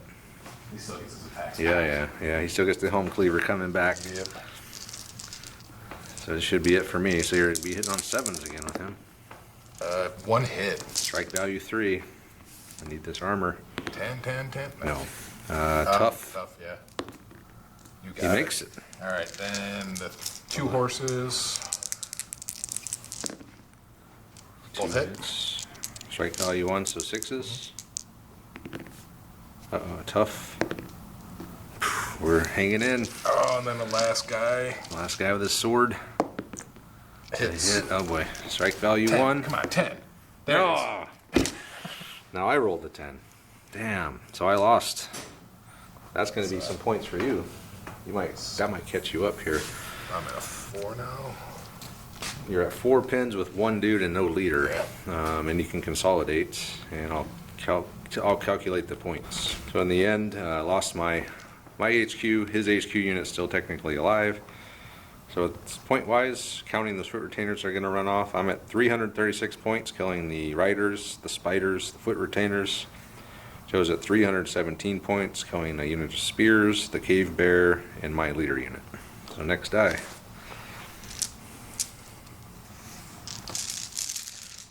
He still gets his attacks. yeah, he still gets the home cleaver coming back. Yep. So this should be it for me. So you're going to be hitting on 7s again with him. 1 hit. Strike value 3. I need this armor. 10. No. Tough. Tough, yeah. You got He it. makes it. All right, then the 2 horses. Both 2 hit. hits. Strike value 1, so 6s. Uh-oh, tough. We're hanging in. Oh, and then the last guy Last guy with his sword. hits. Hit. Oh boy. Strike value 10. 1. Come on, 10. There it is. Now I rolled a 10. Damn. So I lost. That's going to be some points for you. That might catch you up here. I'm at a 4 now. You're at 4 pins with 1 dude and no leader. Yeah. And you can consolidate, and I'll calculate the points. So in the end, I lost my HQ. His HQ unit's still technically alive. So it's point-wise, counting those foot retainers are going to run off. I'm at 336 points, killing the riders, the spiders, the foot retainers. Joe's at 317 points, killing a unit of spears, the cave bear, and my leader unit. So next die.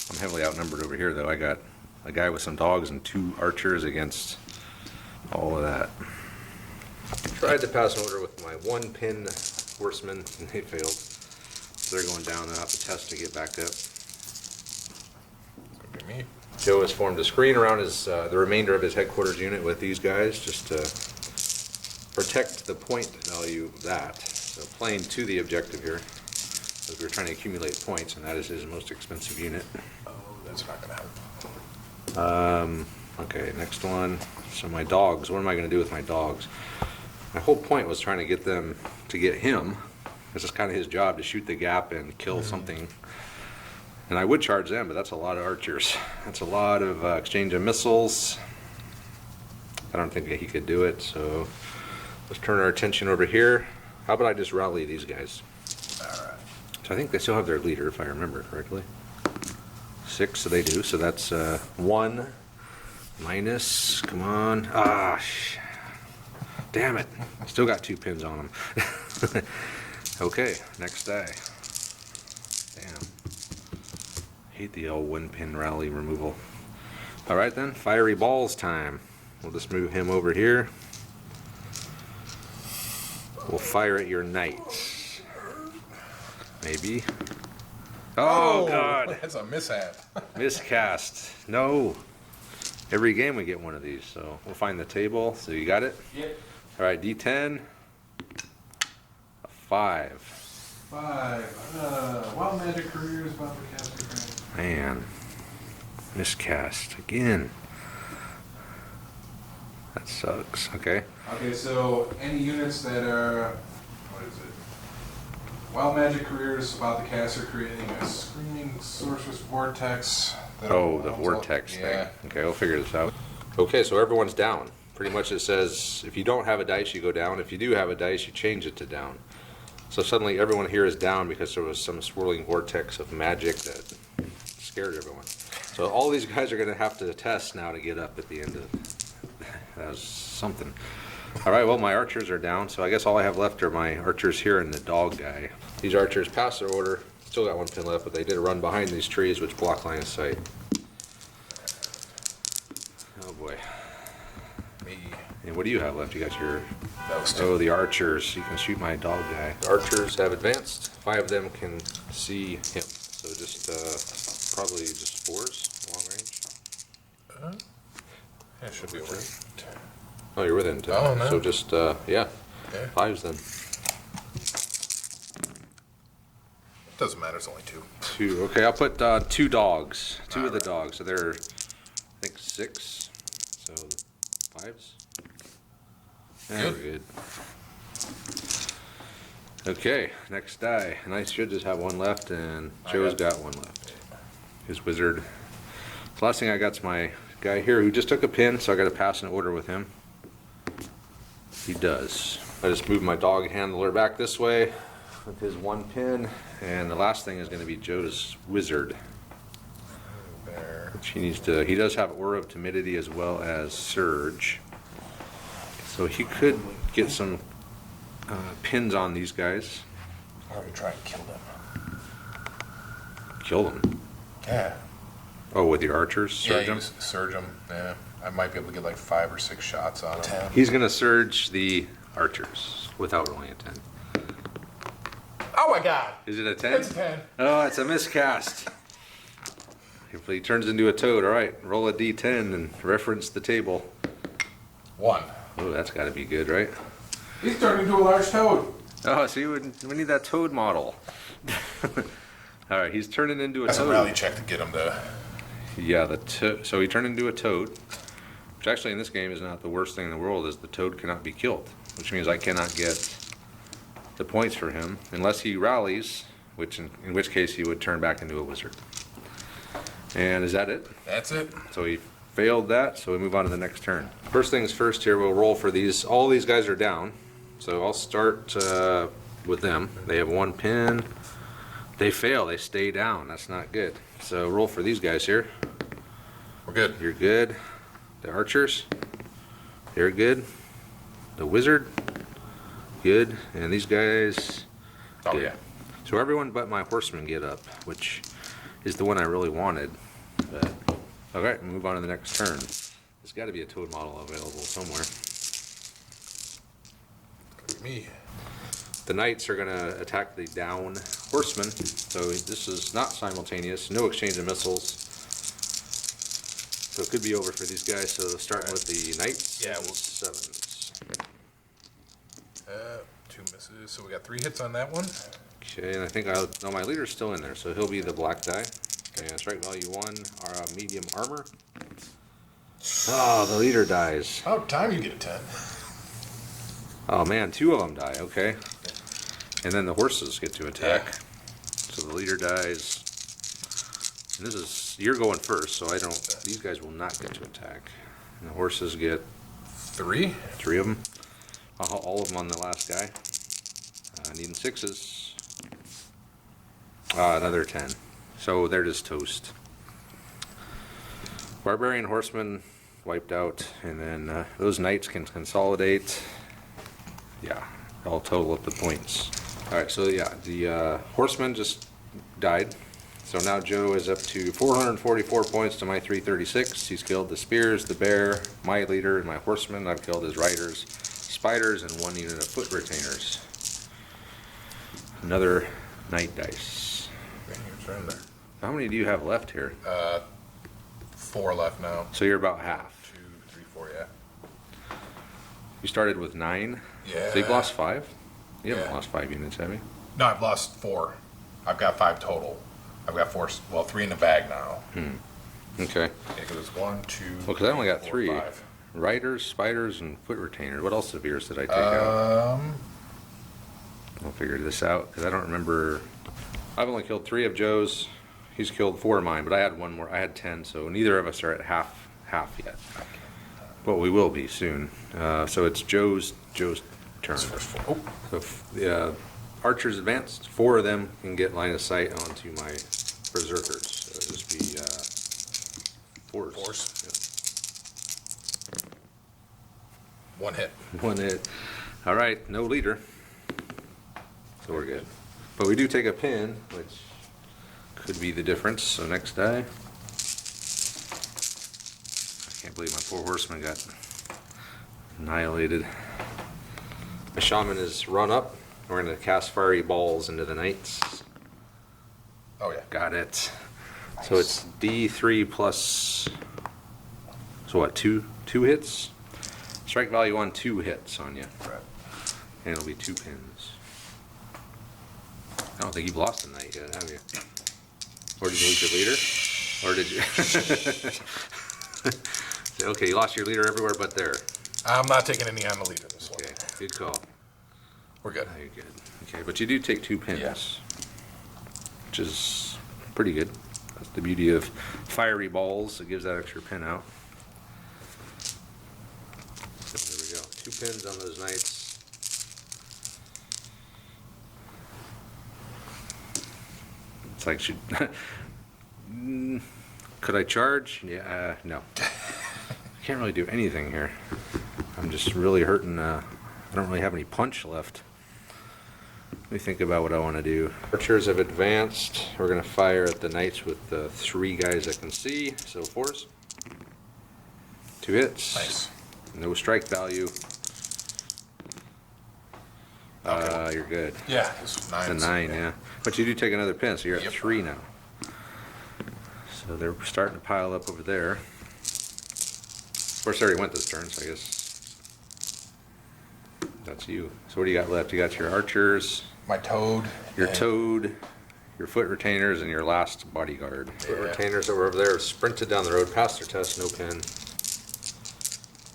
I'm heavily outnumbered over here, though. I got a guy with some dogs and 2 archers against all of that. Tried to pass an order with my 1-pin horsemen, and they failed. So they're going down. They'll have to test to get back up. It's going to be me. Joe has formed a screen around the remainder of his headquarters unit with these guys, just to protect the point value of that. So playing to the objective here, because we're trying to accumulate points, and that is his most expensive unit. Oh, that's not going to help. Okay, next one. So my dogs, what am I going to do with my dogs? My whole point was trying to get them to get him. This is kind of his job, to shoot the gap and kill something. And I would charge them, but that's a lot of archers. That's a lot of exchange of missiles. I don't think that he could do it, so let's turn our attention over here. How about I just rally these guys? All right. So I think they still have their leader, if I remember correctly. 6, so they do. So that's 1 minus, come on. Damn it. Still got 2 pins on them. Okay, next die. Damn. Hate the old 1-pin rally removal. Alright then, fiery balls time. We'll just move him over here. We'll fire at your knights. Maybe. Oh god! That's a mishap. Miscast. No. Every game we get one of these, so we'll find the table. So you got it? Yep. Alright, D10. A 5. 5. Wild magic careers, about the caster crane. Man. Miscast again. That sucks. Okay. Okay, so any units that are, what is it? Wild magic careers, about the caster creating a screaming sorceress vortex. Oh, the vortex thing. Okay, we'll figure this out. Okay, so everyone's down. Pretty much it says if you don't have a dice, you go down. If you do have a dice, you change it to down. So suddenly everyone here is down because there was some swirling vortex of magic that scared everyone. So all these guys are going to have to test now to get up at the end of that was something. All right, well, my archers are down, so I guess all I have left are my archers here and the dog guy. These archers passed their order. Still got 1 pin left, but they did run behind these trees, which block line of sight. Oh boy. Me. And what do you have left? You got your... Those 2. Oh, the archers. You can shoot my dog guy. The archers have advanced. 5 of them can see him. So just probably just 4s, long range. That should be right. Oh, you're within 10. Oh, no. So just, yeah. Okay. 5s then. Doesn't matter, it's only 2. 2. Okay, I'll put 2 dogs. 2 of the dogs. So they're, I think, 6. So 5s. We're good. Okay, next die. And I should just have one left, and Joe's got one left. His wizard. The last thing I got's my guy here who just took a pin, so I got to pass an order with him. He does. I just moved my dog handler back this way with his one pin, and the last thing is going to be Joe's wizard. There. Which he needs to. He does have Aura of Timidity as well as Surge, so he could get some pins on these guys. I'm going to try and kill them. Kill them. Yeah. Oh, with your archers, surge them. Surge them. Yeah. I might be able to get like 5 or 6 shots on them. He's going to surge the archers without rolling a 10. Oh my god! Is it a 10? It's a 10. Oh, it's a miscast. If he turns into a toad, all right, roll a d10 and reference the table. 1. Oh, that's got to be good, right? He's turned into a large toad. Oh, so we need that toad model. All right, he's turning into a That's toad. a rally check to get him to. Yeah, so he turned into a toad, which actually in this game is not the worst thing in the world, is the toad cannot be killed, which means I cannot get the points for him unless he rallies, which in which case he would turn back into a wizard. And is that it? That's it. So he failed that, so we move on to the next turn. First things first here, we'll roll for these. All these guys are down, so I'll start with them. They have one pin. They fail, they stay down. That's not good. So roll for these guys here. We're good. You're good. The archers, they're good. The wizard, good. And these guys, Oh good. yeah. So everyone but my horseman get up, which is the one I really wanted. But okay, move on to the next turn. There's got to be a toad model available somewhere. Could be me. The knights are going to attack the down horsemen. So this is not simultaneous. No exchange of missiles. So it could be over for these guys. So starting with the knights. Yeah, we'll- 7s. 2 misses. So we got 3 hits on that one. Okay, and I think no, my leader's still in there, so he'll be the black die. And strike value 1, medium armor. Oh, the leader dies. About time you get a 10. Oh man, 2 of them die. Okay, and then the horses get to attack. Yeah. So the leader dies. And you're going first, so I don't. These guys will not get to attack. And the horses get 3. 3 of them. All of them on the last guy. Needing 6s. Another 10. So they're just toast. Barbarian horsemen wiped out, and then those knights can consolidate. Yeah, I'll total up the points. All right, so yeah, the horseman just died. So now Joe is up to 444 points to my 336. He's killed the spears, the bear, my leader, and my horseman. I've killed his riders, spiders, and 1 unit of foot retainers. Another knight dice. How many do you have left here? 4 left now. So you're about half. 2, 3, 4, yeah. You started with 9? Yeah. So you've lost 5? You haven't Yeah. lost 5 units, have you? No, I've lost 4. I've got 5 total. I've got 4, well, 3 in the bag now. Okay. Yeah, because it's 1, 2. Well, because I only got 4, 3. 5. Riders, spiders, and foot retainers. What else severes did I take out? I'll figure this out, because I don't remember. I've only killed 3 of Joe's. He's killed 4 of mine, but I had 1 more. I had 10, so neither of us are at half yet. But we will be soon. So it's Joe's turn. It's first 4. Oh, So the archers advanced. 4 of them can get line of sight onto my berserkers. So it'll just be 4s. 4s. 1 hit. Yeah. 1 hit. All right, no leader. So we're good. But we do take a pin, which could be the difference. So next die. I can't believe my poor horseman got annihilated. The shaman is run up. We're going to cast fiery balls into the knights. Oh, yeah. Got it. So it's D3 plus, so what, 2 hits? Strike value on 2 hits on you. Right. And it'll be 2 pins. I don't think you've lost a knight yet, have you? Or did you lose your leader? Or did you? Okay, you lost your leader everywhere but there. I'm not taking any on the leader this one. Okay, good call. We're good. Very good. Okay, but you do take 2 pins, Yeah. which is pretty good. That's the beauty of fiery balls. It gives that extra pin out. So there we go. 2 pins on those knights. It's like, could I charge? Yeah, no. Can't really do anything here. I'm just really hurting. I don't really have any punch left. Let me think about what I want to do. Archers have advanced. We're going to fire at the knights with the 3 guys I can see. So 4s. 2 hits. Nice. No strike value. Okay. You're good. Yeah, this was 9. It's a 9, yeah. But you do take another pin, so you're at Yep. 3 now. So they're starting to pile up over there. Of course, they already went this turn, so I guess that's you. So what do you got left? You got your archers, My toad. your and- toad, your foot retainers, and your last bodyguard. Foot Yeah. retainers that were over there sprinted down the road, passed their test, no pin.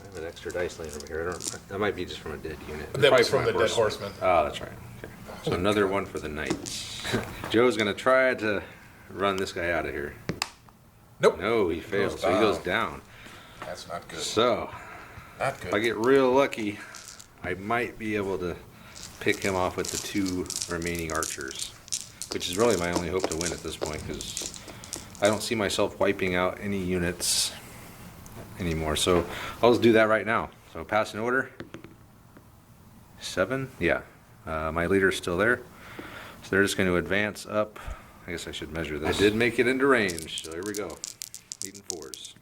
I have an extra dice laying over here. That might be just from a dead unit. That Probably was from my the dead horseman. Oh, that's right. Okay. So another one for the knights. Joe's gonna try to run this guy out of here. Nope. No, he fails. So he goes down. That's not good. So Not if I good. get real lucky, I might be able to pick him off with the 2 remaining archers, which is really my only hope to win at this point, because I don't see myself wiping out any units anymore. So I'll just do that right now. So pass an order. 7, yeah. My leader's still there. So they're just going to advance up. I guess I should measure this. I did make it into range, so here we go. Eating 4s.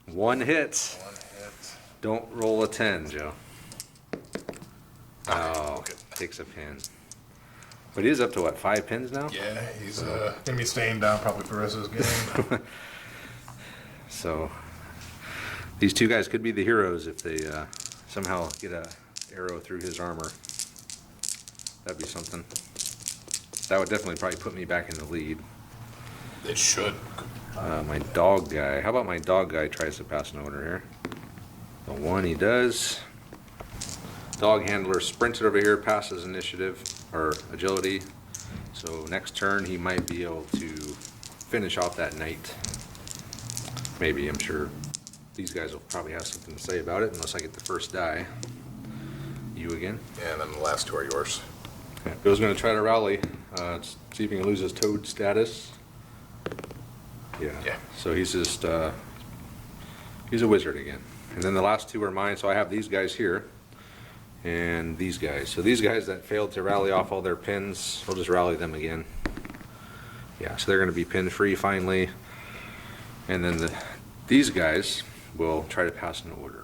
1 hit. 1 hit. Don't roll a 10, Joe. Oh, okay. takes a pin. But he is up to what, 5 pins now? Yeah, he's gonna be staying down probably for the rest of his game. So these 2 guys could be the heroes if they somehow get a arrow through his armor. That'd be something. That would definitely probably put me back in the lead. It should. My dog guy. How about my dog guy tries to pass an order here? The 1 he does. Dog handler sprinted over here, passes initiative or agility. So next turn he might be able to finish off that knight. Maybe, I'm sure these guys will probably have something to say about it unless I get the first die. You again. And then the last 2 are yours. Okay. Bill's going to try to rally, see if he can lose his toad status. Yeah. Yeah. So he's just, he's a wizard again. And then the last 2 are mine, so I have these guys here and these guys. So these guys that failed to rally off all their pins, we'll just rally them again. Yeah, so they're going to be pin free finally. And then these guys will try to pass an order.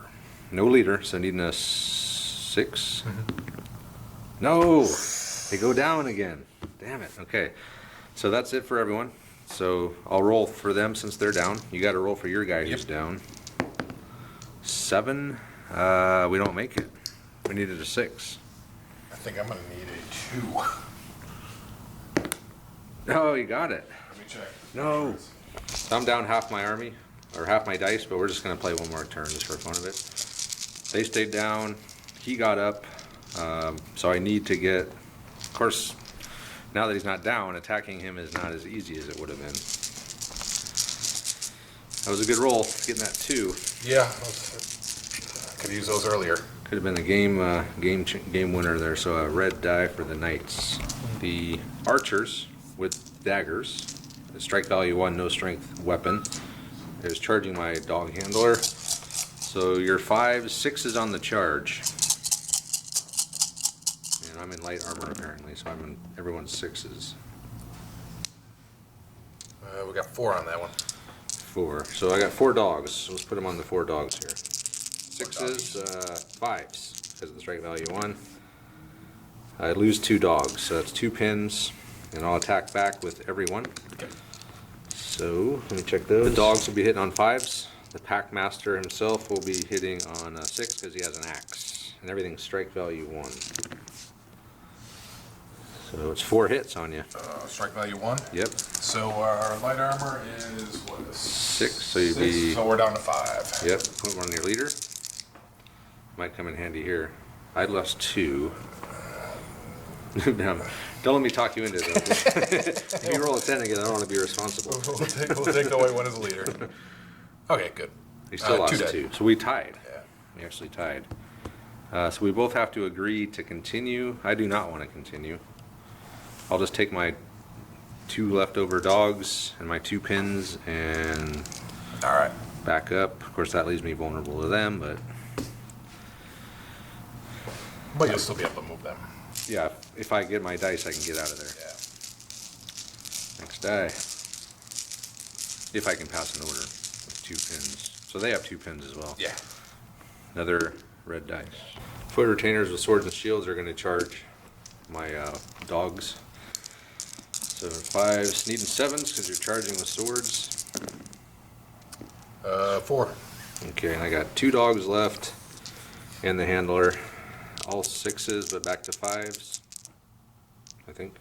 No leader, so needing a 6. No! They go down again. Damn it. Okay. So that's it for everyone. So I'll roll for them since they're down. You got to roll for your guy who's down. 7. We don't make it. We needed a 6. I think I'm gonna need a 2. Oh, you got it. Let me check. No. So I'm down half my army, or half my dice, but we're just going to play one more turn just for fun of it. They stayed down. He got up. So I need to get, of course, now that he's not down, attacking him is not as easy as it would have been. That was a good roll, getting that 2. Yeah, could use those earlier. Could have been a game winner there. So a red die for the knights. The archers with daggers, a strike value 1, no strength weapon, is charging my dog handler. So your 5s, 6s on the charge. And I'm in light armor apparently, so I'm in everyone's 6s. We got 4 on that one. 4. So I got 4 dogs. So let's put them on the 4 dogs here. 6s, 5s, because of the strike value 1. I lose 2 dogs, so that's 2 pins, and I'll attack back with every one. Okay. So let me check those. The dogs will be hitting on 5s. The pack master himself will be hitting on 6 because he has an axe, and everything's strike value 1. So it's 4 hits on you. Strike value 1. Yep. So our light armor is what? 6, so you'd 6, be. so we're down to 5. Yep. Put one on your leader. Might come in handy here. I lost 2. Don't let me talk you into it. If you roll a 10 again, I don't want to be responsible. We'll take the white one as a leader. Okay, good. He still lost 2 dead. 2. So we tied. Yeah. We actually tied. So we both have to agree to continue. I do not want to continue. I'll just take my 2 leftover dogs and my 2 pins and All right. back up. Of course, that leaves me vulnerable to them, but You'll still be able to move them. yeah, if I get my dice, I can get out of there. Yeah. Next die. If I can pass an order with 2 pins. So they have 2 pins as well. Yeah. Another red dice. Foot retainers with swords and shields are going to charge my dogs. 7 5s, needing 7s because you're charging with swords. 4. Okay, and I got 2 dogs left and the handler. All 6s, but back to 5s, I think.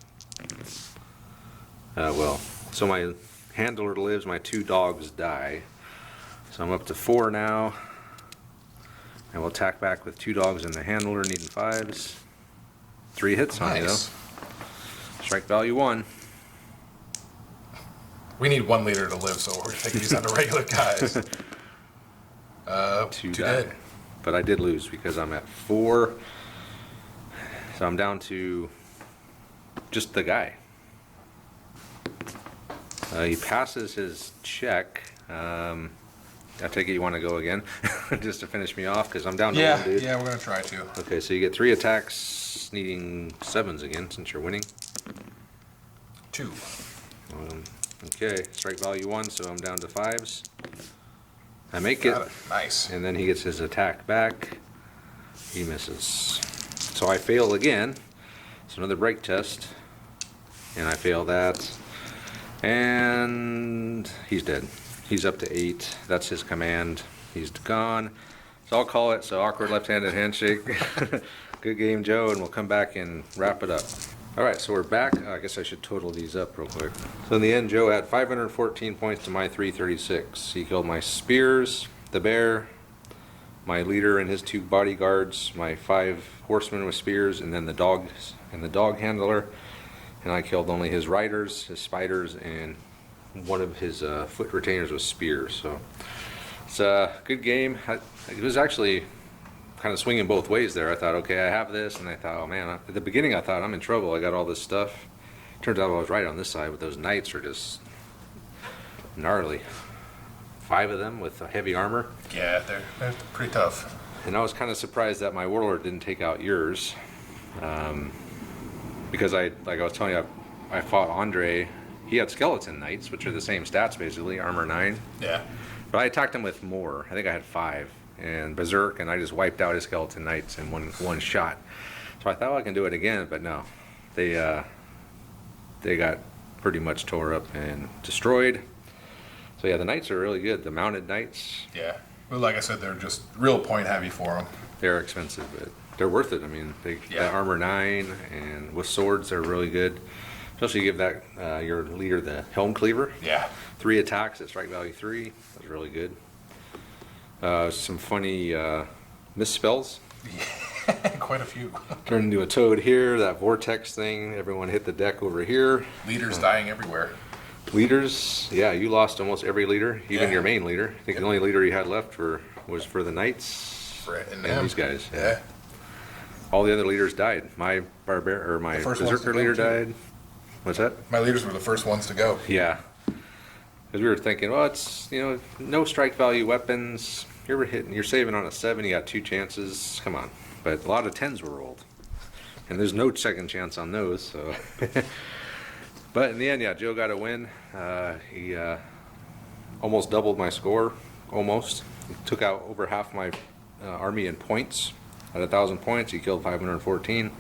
Well, so my handler lives, my 2 dogs die. So I'm up to 4 now. I will attack back with 2 dogs and the handler, needing 5s. 3 hits on you, though. Nice. Strike value 1. We need 1 leader to live, so we're going to take these on the regular guys. 2 2 die. dead. But I did lose because I'm at 4. So I'm down to just the guy. He passes his check. I take it you want to go again just to finish me off because I'm down to 1, dude. Yeah, we're going to try to. Okay, so you get 3 attacks, needing 7s again since you're winning. 2. Okay, strike value 1, so I'm down to 5s. I make Got it. it. Nice. And then he gets his attack back. He misses. So I fail again. It's another break test. And I fail that. And he's dead. He's up to 8. That's his command. He's gone. So I'll call it. So awkward left-handed handshake. Good game, Joe, and we'll come back and wrap it up. All right, so we're back. I guess I should total these up real quick. So in the end, Joe had 514 points to my 336. He killed my spears, the bear, my leader and his 2 bodyguards, my 5 horsemen with spears, and then the dogs and the dog handler. And I killed only his riders, his spiders, and one of his foot retainers with spears. So it's a good game. It was actually kind of swinging both ways there. I thought, okay, I have this, and I thought, oh man, at the beginning I thought I'm in trouble. I got all this stuff. Turns out I was right on this side. With those knights are just gnarly. 5 of them with heavy armor. Yeah, they're pretty tough. And I was kind of surprised that my warlord didn't take out yours, because like I was telling you, I fought Andre. He had skeleton knights, which are the same stats basically, armor 9. Yeah. But I attacked him with more. I think I had 5 and berserk, and I just wiped out his skeleton knights in one shot. So I thought, well, I can do it again, but no, they got pretty much tore up and destroyed. So yeah, the knights are really good. The mounted knights, Yeah. But like I said, they're just real point heavy for them. they're expensive, but they're worth it. I mean, that armor 9 and with swords, they're really good. Especially give that your leader the helm cleaver. Yeah. 3 attacks at strike value 3. That's really good. Some funny misspells. Quite a few. Turned into a toad here. That vortex thing. Everyone hit the deck over here. Leaders dying everywhere. Leaders. Yeah, you lost almost every leader, even Yeah. your main leader. I think the only leader you had left was for the knights And and these guys. Yeah. All the other leaders died. My my The first ones berserker to go, leader too. died. What's that? My leaders were the first ones to go. Yeah. Because we were thinking, well, it's, no strike value weapons. You're saving on a 7, you got 2 chances. Come on. But a lot of 10s were rolled. And there's no second chance on those, so. But in the end, yeah, Joe got a win. He almost doubled my score. Almost. He took out over half my army in points. At 1,000 points, he killed 514.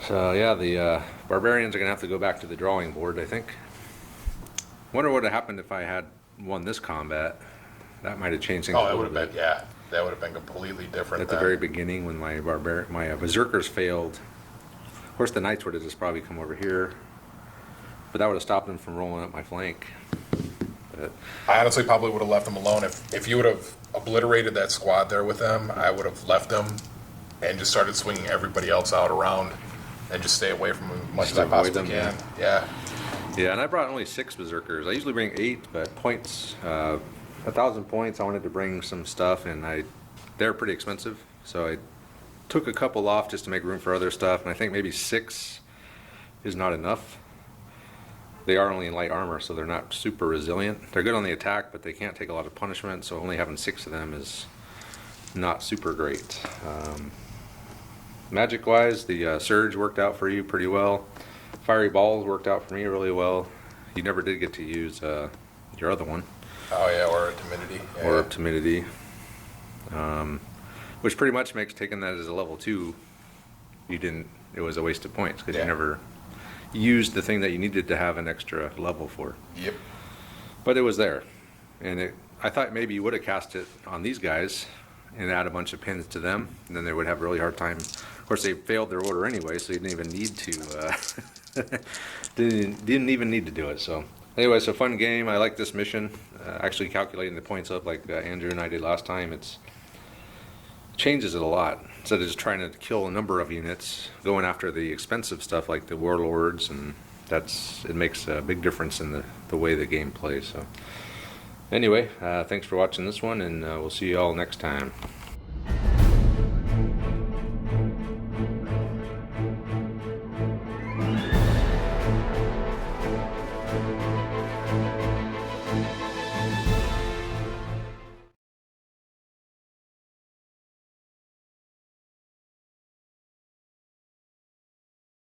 So yeah, the Barbarians are going to have to go back to the drawing board, I think. Wonder what would have happened if I had won this combat. That might have changed things Oh, a that little would have bit. been, yeah. That would have been completely different. At the then. very beginning, when my berserkers failed. Of course, the knights would have just probably come over here, but that would have stopped them from rolling up my flank. But I honestly probably would have left them alone. If you would have obliterated that squad there with them, I would have left them and just started swinging everybody else out around and just stay away from them as much Just as I avoid possibly them, can. Yeah. yeah, and I brought only 6 berserkers. I usually bring 8, but points, 1,000 points. I wanted to bring some stuff, and they're pretty expensive, so I took a couple off just to make room for other stuff. And I think maybe 6 is not enough. They are only in light armor, so they're not super resilient. They're good on the attack, but they can't take a lot of punishment, so only having 6 of them is not super great. Magic-wise, the Surge worked out for you pretty well. Fiery Balls worked out for me really well. You never did get to use your other one. Oh yeah, or a timidity. Yeah. Or Timidity. Which pretty much makes taking that as a level 2, it was a waste of points, because Yeah. you never used the thing that you needed to have an extra level for. Yep. But it was there, and I thought maybe you would have cast it on these guys and add a bunch of pins to them, and then they would have a really hard time. Of course, they failed their order anyway, so you didn't even need to didn't even need to do it. So anyway, it's a fun game. I like this mission. Actually calculating the points up like Andrew and I did last time, it's changes it a lot. Instead of just trying to kill a number of units, going after the expensive stuff like the Warlords, and it makes a big difference in the way the game plays. So anyway, thanks for watching this one, and we'll see you all next time.